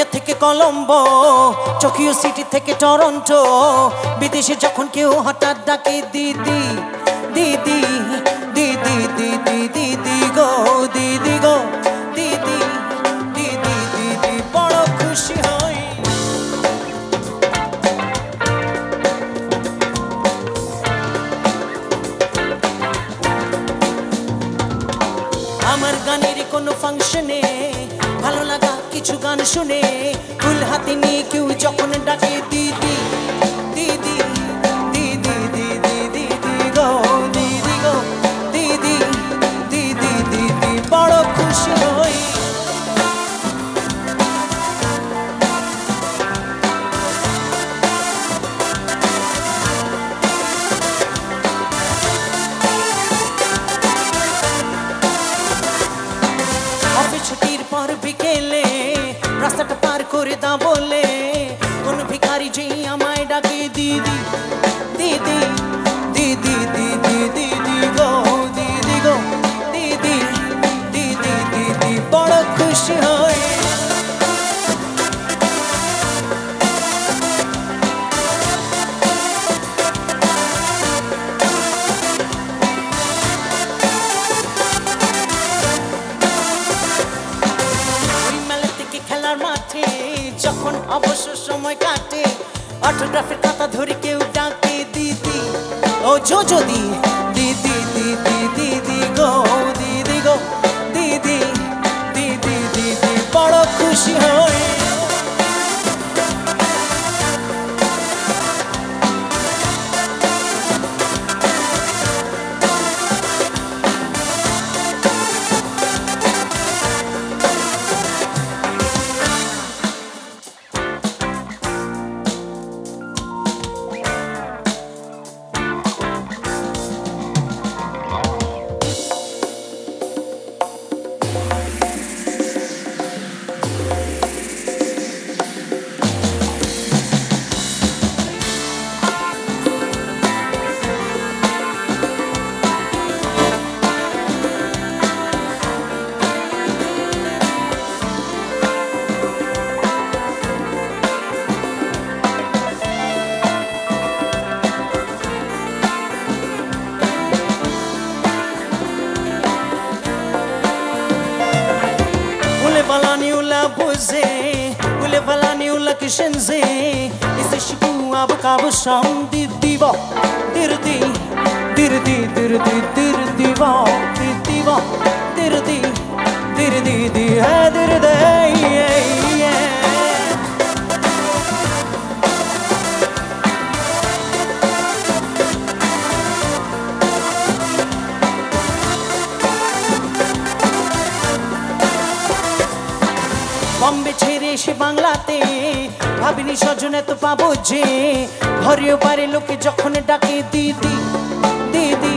Kenya থেকে Colombo, Tokyo city থেকে Toronto, বিদেশে যখন কেউ হঠাৎ ডাকে দিদি দিদি দিদি দিদি দিদি গো দিদি গো দিদি দিদি দিদি বড় খুশি হই। আমার গানের কোনো ফাংশনে ভালো লাগা কিছু গান শুনে ফুল হাতে নিয়ে কেউ যখন ডাকে দিদি দিদি দিদি দিদি দিদি গো দিদি গো দিদি দিদি দিদি বড় খুশি হই। ছুটির পর বিকেলে রাস্তাটা পার করে দাও বলে কোন ভিখারি যে আমায় ডাকে দিদি দিদি দিদি দিদি দিদি গো দিদি গো দিদি দিদি দিদি বড় খুশি হই। মাঠে যখন অবসর সময় কাটে অটোগ্রাফের খাতা ধরে কেউ ডাকে দিদি ও যদি দিদি দিদি দিদি গো দিদি গো দিদি দিদি দিদি বড় খুশি হই। Ule valani ula kishenze ise shiku abu sham didi va dirdi dirdi dirdi dirdi va didi va dirdi dirdi di hai dirdi Bombay ছেড়ে এসে বাংলাতে ভাবিনি স্বজনে তো পাবো যে ঘরেও পারে লোকে যখন ডাকে দিদি দিদি